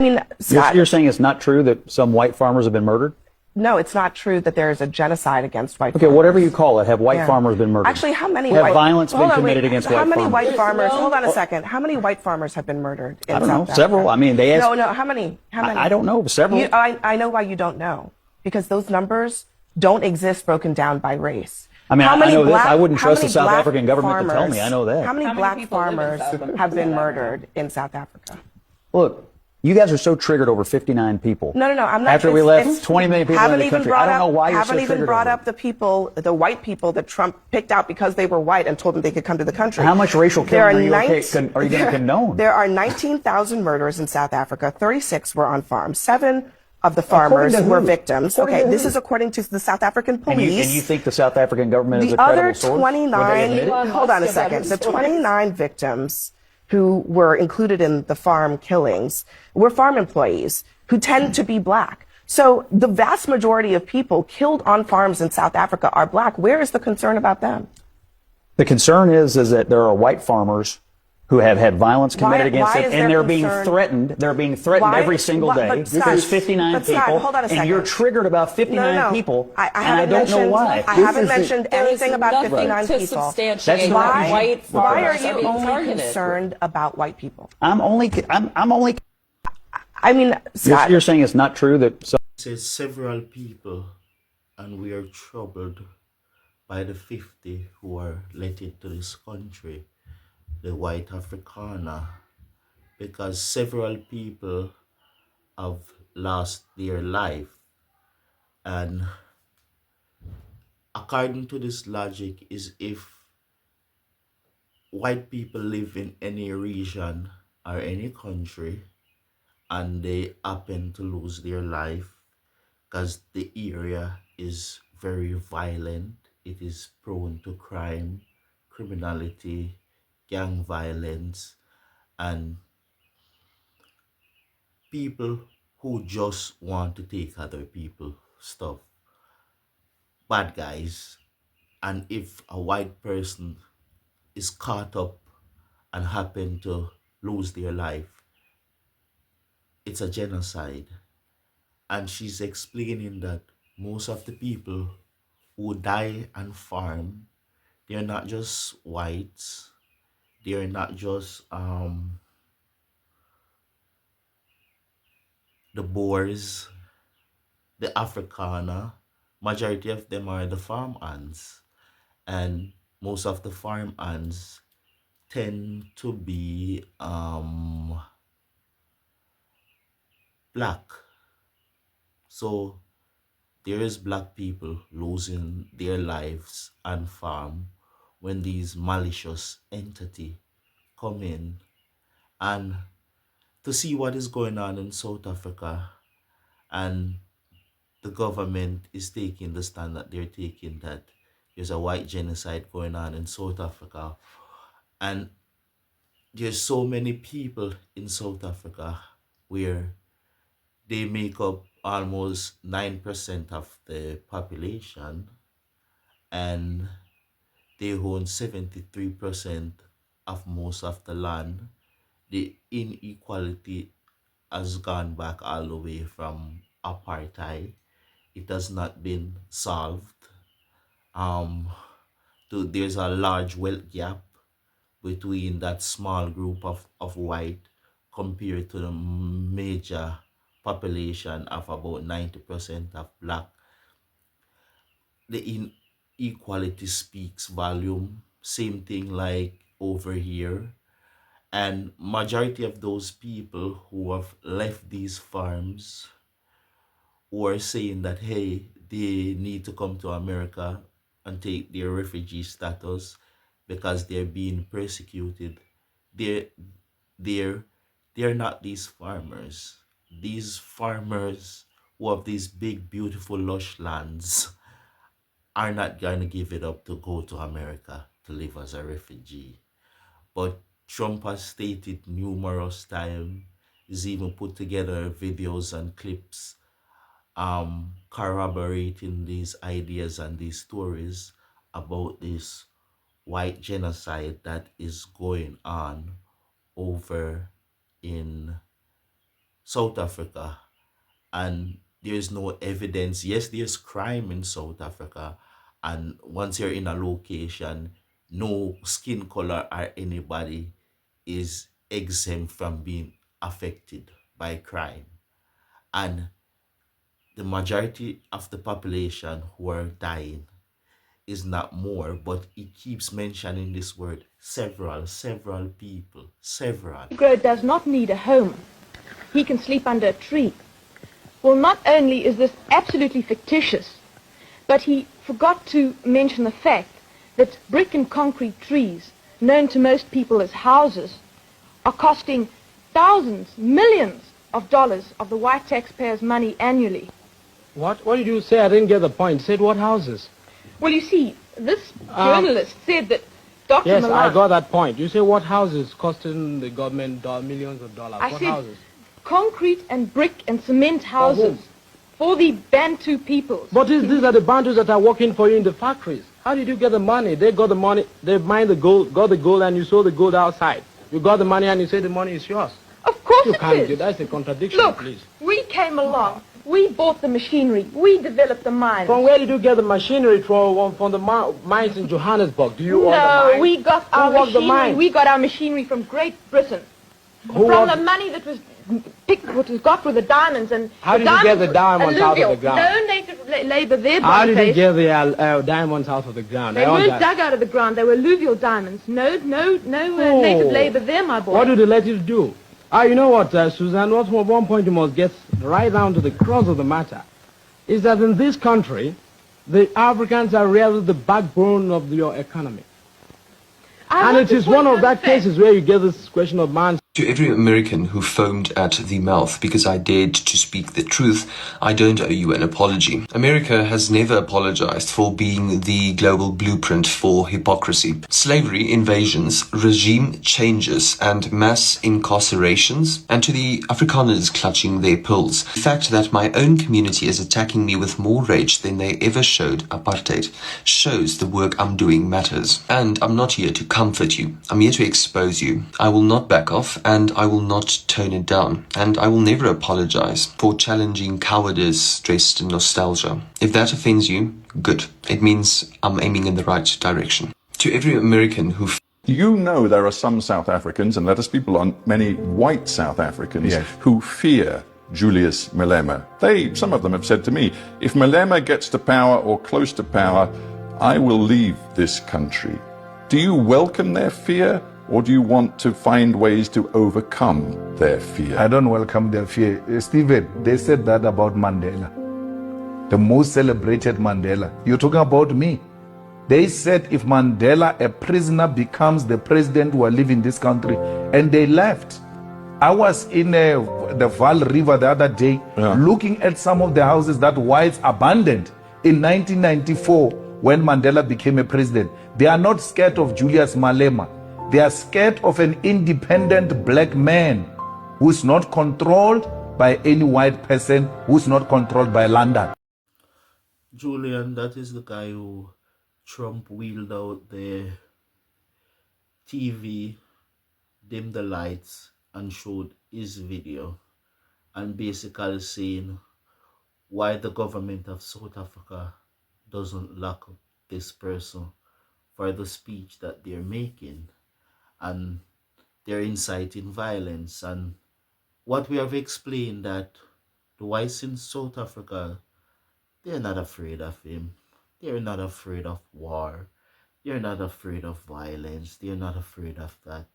I mean, Scott, You're saying it's not true that some white farmers have been murdered? no, it's not true that there is a genocide against white Okay, farmers. whatever you call it, have white farmers been murdered? Actually, how many have violence been committed against white farmers? How many white farmers? Hold on a second. How many white farmers have been murdered in I don't South know. Africa? Several. I mean, they asked. No. How many? How many? I don't know. Several. I know why you don't know, because those numbers don't exist broken down by race. I mean, how many I know black, this. I wouldn't how trust many the South black African government farmers, to tell me. I know that. How many black farmers have been murdered in South Africa? Look, you guys are so triggered over 59 people. No, I'm not. After we left 20 million people in the country, I don't know why you're so triggered. Haven't even brought up the people, the white people that Trump picked out because they were white and told them they could come to the country. How much racial killing are you going to condone? There are 19,000 murders in South Africa. 36 were on farms. 7 of the farmers were victims. Okay, this is according to the South African police. And you think the South African government is a credible source? The other 29, hold on a second, the 29 victims who were included in the farm killings were farm employees who tend to be black. So the vast majority of people killed on farms in South Africa are black. Where is the concern about them? The concern is that there are white farmers who have had violence committed against them, and they're being threatened. They're being threatened every single day. There's 59 people, and you're triggered about 59 people, and I don't know why. I haven't mentioned anything about 59 people. Why are you only concerned about white people? I'm only. I mean, Scott, you're saying it's not true that. Says several people, and we are troubled by the 50 who are let into this country, the white afrikaner, because several people have lost their life. And according to this logic, is if white people live in any region or any country and they happen to lose their life because the area is very violent, it is prone to crime, criminality, gang violence, and people who just want to take other people's stuff, bad guys. And if a white person is caught up and happen to lose their life, it's a genocide. And she's explaining that most of the people who die and farm, they're not just whites, they're not just the Boers, the Afrikaner. Majority of them are the farm hands, and most of the farm hands tend to be black. So there is black people losing their lives and farm when these malicious entity come in. And to see what is going on in South Africa, and the government is taking the stand that they're taking, that there's a white genocide going on in South Africa, and there's so many people in South Africa where they make up almost 9% of the population, and they own 73% of most of the land. The inequality has gone back all the way from apartheid. It has not been solved. There's a large wealth gap between that small group of white compared to the major population of about 90% of black. The inequality speaks volume. Same thing like over here. And majority of those people who have left these farms who are saying that, hey, they need to come to America and take their refugee status because they're being persecuted. They're not these farmers. These farmers who have these big, beautiful, lush lands are not going to give it up to go to America to live as a refugee. But Trump has stated numerous times, he's even put together videos and clips corroborating these ideas and these stories about this white genocide that is going on over in South Africa and there's no evidence. Yes, there's crime in South Africa, and once you're in a location, no skin color or anybody is exempt from being affected by crime. And the majority of the population who are dying is not more, but it keeps mentioning this word several people, several. Negro does not need a home. He can sleep under a tree. Well, not only is this absolutely fictitious, but he forgot to mention the fact that brick and concrete trees, known to most people as houses, are costing thousands, millions of dollars of the white taxpayers' money annually. What did you say? I didn't get the point. Said what houses? Well, you see, this journalist said that Dr. Yes, Milan... I got that point. You say what houses costing the government millions of dollars? I what said houses? Concrete and brick and cement houses for the Bantu peoples. But these are the Bantus that are working for you in the factories. How did you get the money? They got the money, they mine the gold, got the gold, and you sold the gold outside. You got the money and you say the money is yours. Of course You it can't is. do that's a contradiction, Look, please. we came along. We bought the machinery. We developed the mines. From where did you get the machinery from the mines in Johannesburg? Do you own the No, mines? we got Who our worked the machinery. mines? We got our machinery from Great Britain. Who From worked- the money that was what was got with the diamonds and How did you get the diamonds out of the ground? No native labor there. How did you Boniface. get the diamonds out of the ground? They weren't dug out of the ground. They were alluvial diamonds. No native labor there, my boy. What do the natives do? You know what, Suzanne, one point you must get right down to the crux of the matter is that in this country, the Africans are really the backbone of your economy. And it is one of that cases where you get this question of man. To every American who foamed at the mouth because I dared to speak the truth, I don't owe you an apology. America has never apologized for being the global blueprint for hypocrisy. Slavery, invasions, regime changes, and mass incarcerations, and to the Afrikaners clutching their pearls. The fact that my own community is attacking me with more rage than they ever showed apartheid shows the work I'm doing matters. And I'm not here to comfort you. I'm here to expose you. I will not back off, and I will not tone it down, and I will never apologize for challenging cowardice dressed in nostalgia. If that offends you, good. It means I'm aiming in the right direction. To every American who You know there are some South Africans, and let us be blunt, many white South Africans who fear Julius Malema. Some of them have said to me, if Malema gets to power or close to power, I will leave this country. Do you welcome their fear? Or do you want to find ways to overcome their fear? I don't welcome their fear. Stephen, they said that about Mandela. The most celebrated Mandela. You're talking about me. They said if Mandela, a prisoner, becomes the president, who will live in this country. And they left. I was in the Vaal River the other day, looking at some of the houses that whites abandoned in 1994 when Mandela became a president. They are not scared of Julius Malema. They are scared of an independent black man who's not controlled by any white person, who's not controlled by London. Julian, that is the guy who Trump wheeled out the TV, dimmed the lights, and showed his video, and basically saying why the government of South Africa doesn't lock up this person for the speech that they're making, and they're inciting violence. And what we have explained, that the whites in South Africa, they're not afraid of him. They're not afraid of war. They're not afraid of violence. They're not afraid of that.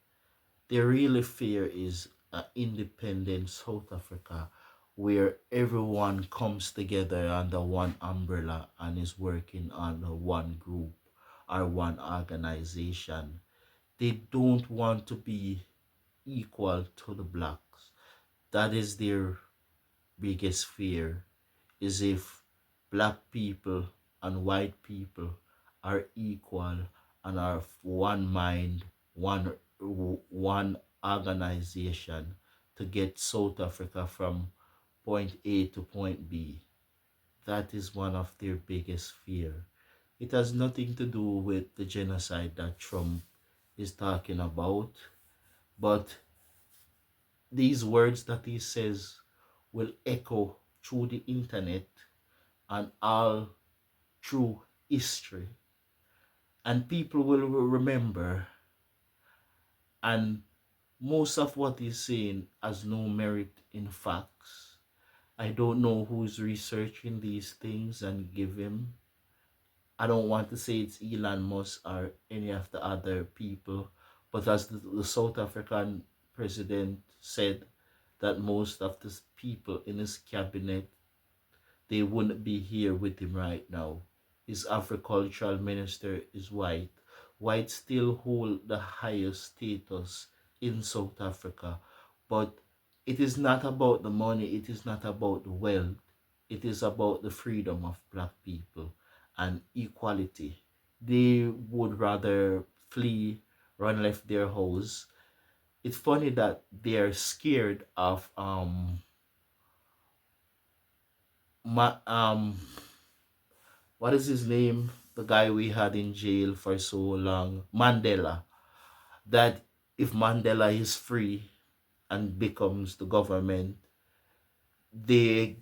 Their real fear is an independent South Africa where everyone comes together under one umbrella and is working under one group or one organization. They don't want to be equal to the blacks. That is their biggest fear, is if black people and white people are equal and are of one mind, one organization to get South Africa from point A to point B. That is one of their biggest fear. It has nothing to do with the genocide that Trump is talking about, but these words that he says will echo through the internet and all through history. And people will remember, and most of what he's saying has no merit in facts. I don't know who's researching these things and give him. I don't want to say it's Elon Musk or any of the other people, but as the South African president said, that most of the people in his cabinet, they wouldn't be here with him right now. His agricultural minister is white. Whites still hold the highest status in South Africa, but it is not about the money, it is not about the wealth, it is about the freedom of black people and equality. They would rather flee, run left their house. It's funny that they are scared of ma what is his name? The guy we had in jail for so long, Mandela. That if Mandela is free and becomes the government, they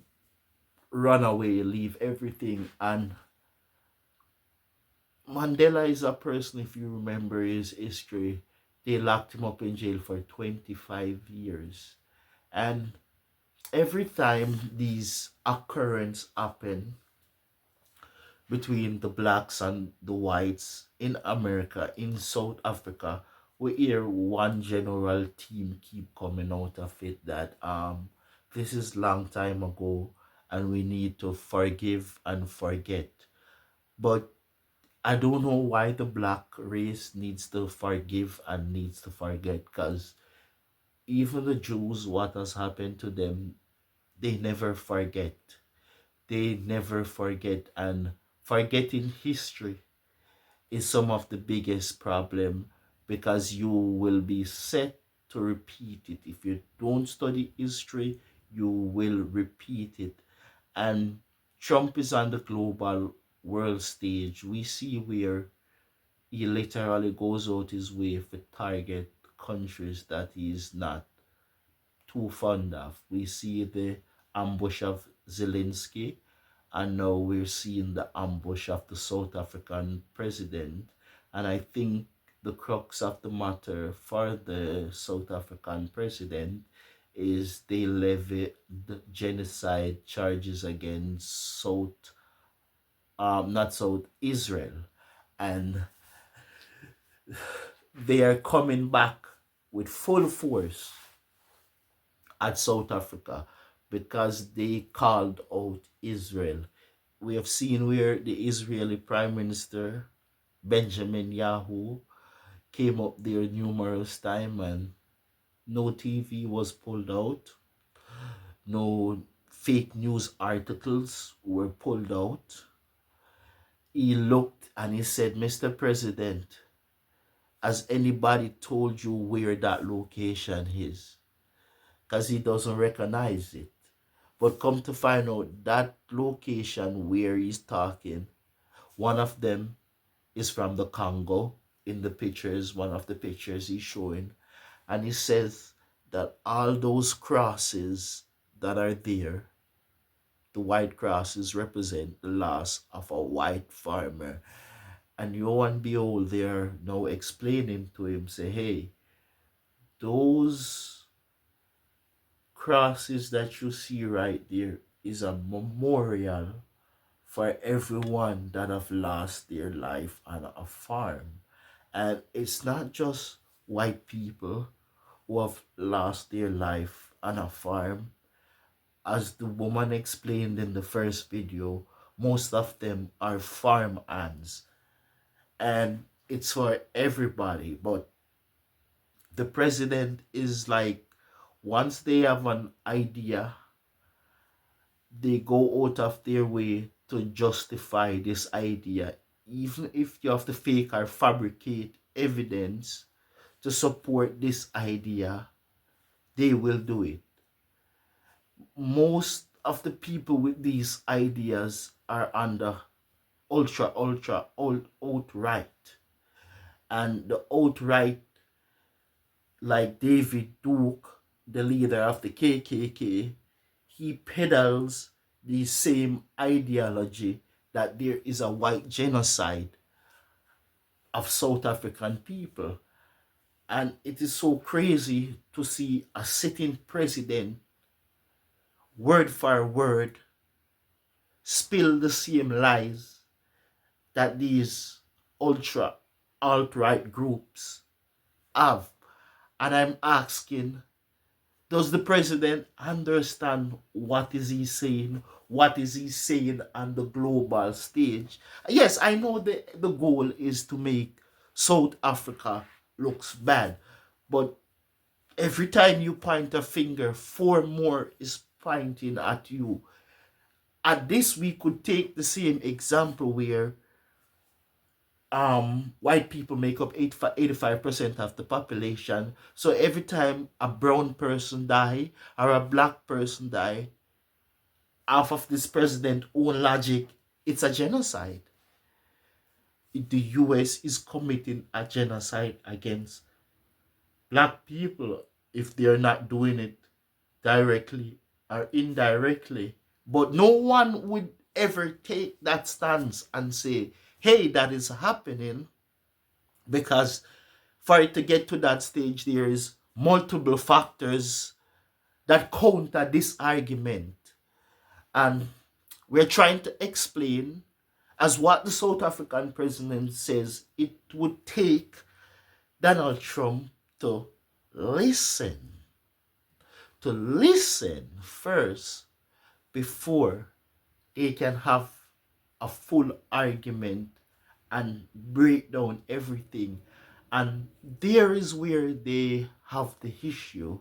run away, leave everything. And Mandela is a person, if you remember his history, they locked him up in jail for 25 years. And every time these occurrences happen between the blacks and the whites in America, in South Africa, we hear one general theme keep coming out of it, that this is long time ago and we need to forgive and forget. But I don't know why the black race needs to forgive and needs to forget, because even the Jews, what has happened to them, they never forget. They never forget, and forgetting history is some of the biggest problem, because you will be set to repeat it. If you don't study history, you will repeat it. And Trump is on the global world stage. We see where he literally goes out his way to target countries that he is not too fond of. We see the ambush of Zelensky, and now we're seeing the ambush of the South African president. And I think the crux of the matter for the South African president is they levy the genocide charges against Israel. And they are coming back with full force at South Africa because they called out Israel. We have seen where the Israeli Prime Minister Benjamin Netanyahu came up there numerous times, and no TV was pulled out, no fake news articles were pulled out. He looked and he said, "Mr. President, has anybody told you where that location is?" Because he doesn't recognize it. But come to find out, that location where he's talking, one of them is from the Congo. In the pictures, one of the pictures he's showing, and he says that all those crosses that are there, the white crosses, represent the loss of a white farmer. And lo and behold, they are now explaining to him, say, hey, those crosses that you see right there is a memorial for everyone that have lost their life on a farm. And it's not just white people who have lost their life on a farm. As the woman explained in the first video, most of them are farm hands. And it's for everybody. But the president is like, once they have an idea, they go out of their way to justify this idea, even if you have to fake or fabricate evidence to support this idea, they will do it. Most of the people with these ideas are under outright. And the outright, like David Duke, the leader of the KKK, he peddles the same ideology that there is a white genocide of South African people. And it is so crazy to see a sitting president, word for word, spill the same lies that these ultra alt-right groups have. And I'm asking, does the president understand what is he saying? What is he saying on the global stage? Yes, I know the goal is to make South Africa looks bad, but every time you point a finger, four more is pointing at you. At this, we could take the same example where white people make up 85% of the population. So every time a brown person die or a black person die, half of this president's own logic, it's a genocide. The US is committing a genocide against black people if they're not doing it directly or indirectly. But no one would ever take that stance and say, hey, that is happening, because for it to get to that stage, there is multiple factors that counter this argument. And we're trying to explain, as what the South African president says, it would take Donald Trump to listen first before they can have a full argument and break down everything. And there is where they have the issue,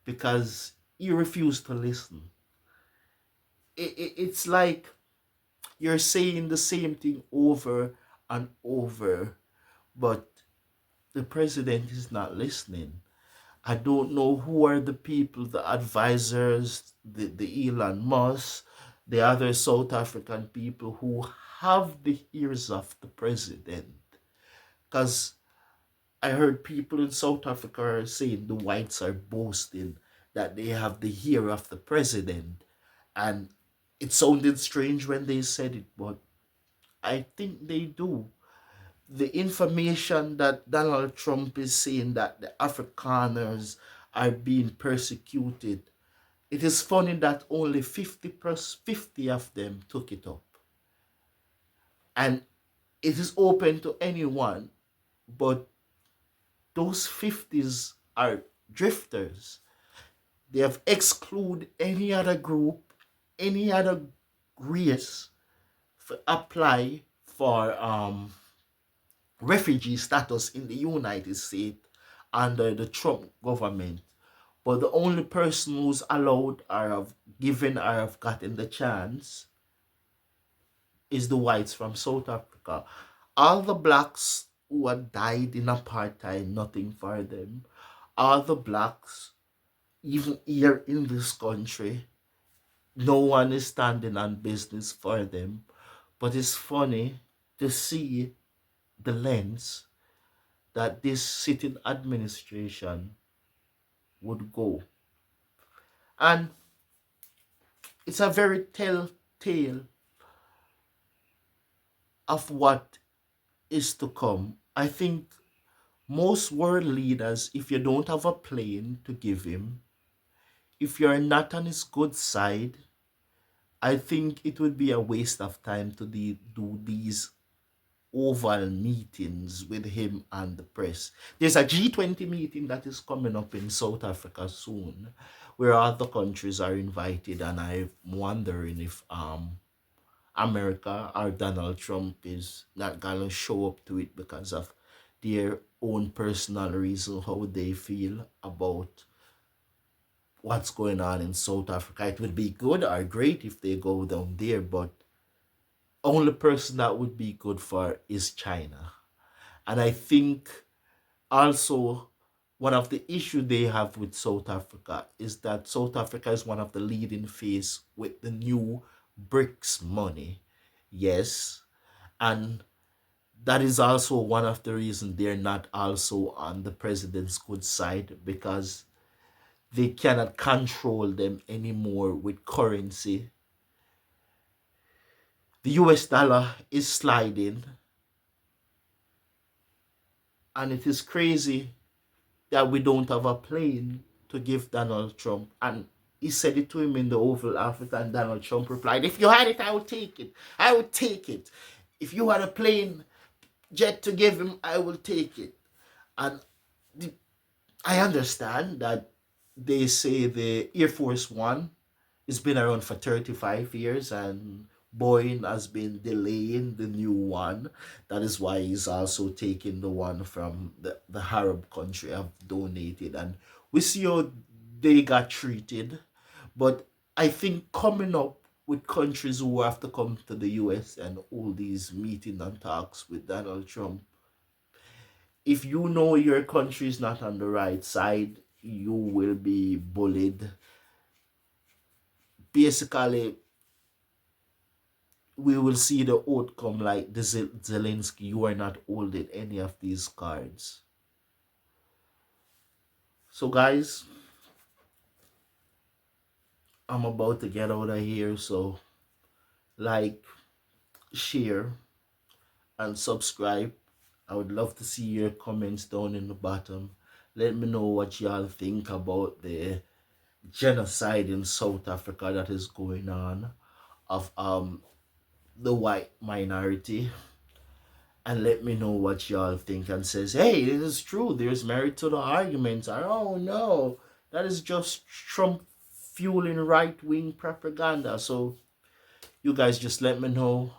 because he refused to listen. It's like you're saying the same thing over and over, but the president is not listening. I don't know who are the people, the advisors, the Elon Musk, the other South African people who have the ears of the president. Because I heard people in South Africa are saying the whites are boasting that they have the ear of the president. And it sounded strange when they said it, but I think they do. The information that Donald Trump is saying that the Afrikaners are being persecuted, it is funny that only 50 of them took it up. And it is open to anyone, but those 50s are drifters. They have excluded any other group, any other race to apply for refugee status in the United States under the Trump government. But the only person who's allowed or have given or have gotten the chance is the whites from South Africa. All the blacks who had died in apartheid, nothing for them. All the blacks, even here in this country, no one is standing on business for them. But it's funny to see the lens that this sitting administration would go. And it's a very telltale of what is to come. I think most world leaders, if you don't have a plane to give him, if you're not on his good side, I think it would be a waste of time to do these oval meetings with him and the press. There's a G20 meeting that is coming up in South Africa soon, where other countries are invited, and I'm wondering if America or Donald Trump is not gonna show up to it because of their own personal reason, how they feel about what's going on in South Africa. It would be good or great if they go down there, but only person that would be good for is China. And I think also one of the issues they have with South Africa is that South Africa is one of the leading face with the new BRICS money. Yes. And that is also one of the reasons they're not also on the president's good side, because they cannot control them anymore with currency. The US dollar is sliding. And it is crazy that we don't have a plane to give Donald Trump. And he said it to him in the Oval Office, and Donald Trump replied, if you had it, I would take it. I would take it. If you had a plane jet to give him, I will take it. And I understand that they say the Air Force One has been around for 35 years and Boeing has been delaying the new one. That is why he's also taking the one from the Arab country have donated. And we see how they got treated. But I think coming up with countries who have to come to the US and all these meetings and talks with Donald Trump, if you know your country is not on the right side, you will be bullied. Basically, we will see the outcome like the Zelensky. You are not holding any of these cards. So guys, I'm about to get out of here. So like, share, and subscribe. I would love to see your comments down in the bottom. Let me know what y'all think about the genocide in South Africa that is going on of the white minority. And let me know what y'all think, and says, hey, it is true, there's merit to the argument. Oh no, that is just Trump fueling right-wing propaganda. So you guys just let me know.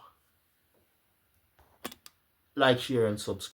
Like, share, and subscribe.